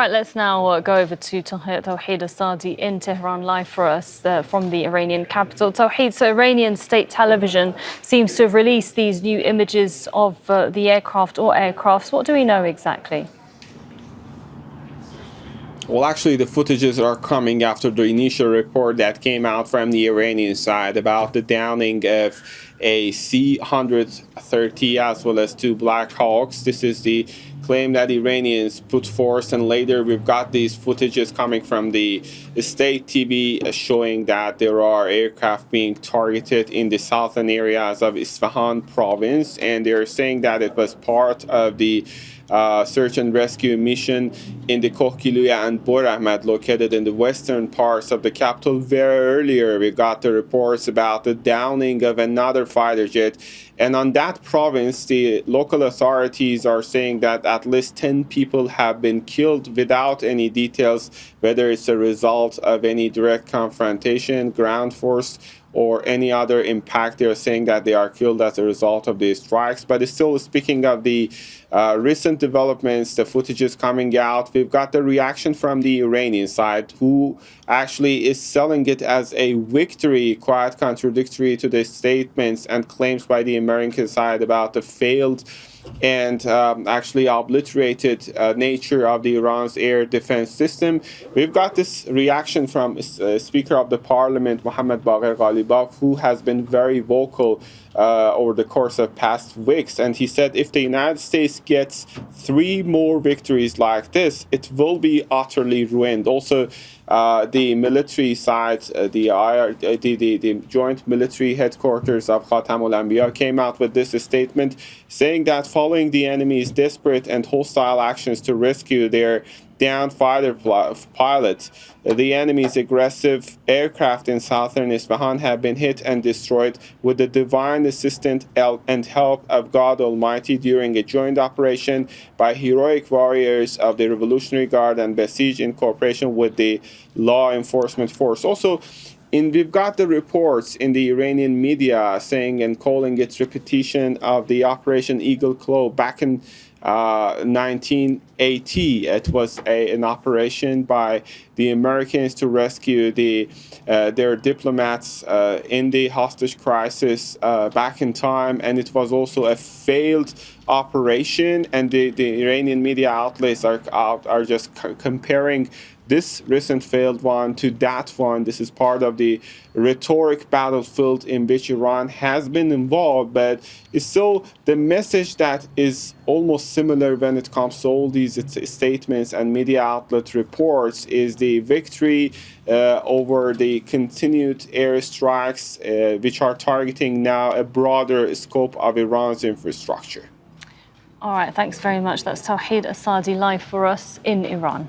Right, let's now go over to Tawheed Asadi in Tehran, live for us from the Iranian capital. Tawheed, so Iranian state television seems to have released these new images of the aircraft or aircrafts. What do we know exactly? Well, actually, the footages are coming after the initial report that came out from the Iranian side about the downing of a C-130 as well as 2 Black Hawks. This is the claim that Iranians put forth, and later we've got these footages coming from the state TV showing that there are aircraft being targeted in the southern areas of Isfahan province, and they're saying that it was part of the search and rescue mission in the Kokhkiluya and Bor Ahmad, located in the western parts of the capital. Very earlier, we got the reports about the downing of another fighter jet. And on that province, the local authorities are saying that at least 10 people have been killed without any details, whether it's a result of any direct confrontation, ground force, or any other impact. They're saying that they are killed as a result of these strikes. But still, speaking of the recent developments, the footage is coming out. We've got the reaction from the Iranian side, who actually is selling it as a victory, quite contradictory to the statements and claims by the American side about the failed and actually obliterated nature of the Iran's air defense system. We've got this reaction from Speaker of the Parliament, Mohammad Bagher Qalibaf, who has been very vocal over the course of past weeks. And he said if the United States gets 3 more victories like this, it will be utterly ruined. Also, the military side, the joint military headquarters of Khatam al-Anbiya came out with this statement saying that following the enemy's desperate and hostile actions to rescue their downed fighter pilots, the enemy's aggressive aircraft in southern Isfahan have been hit and destroyed with the divine assistance and help of God Almighty during a joint operation by heroic warriors of the Revolutionary Guard and Basij in cooperation with the law enforcement force. Also, we've got the reports in the Iranian media saying and calling its repetition of the Operation Eagle Claw back in 1980. It was an operation by the Americans to rescue their diplomats in the hostage crisis back in time, and it was also a failed operation. And the Iranian media outlets are just comparing this recent failed one to that one. This is part of the rhetoric battlefield in which Iran has been involved, but it's still the message that is almost similar when it comes to all these statements and media outlet reports is the victory over the continued airstrikes, which are targeting now a broader scope of Iran's infrastructure. All right, thanks very much. That's Tawheed Asadi live for us in Iran.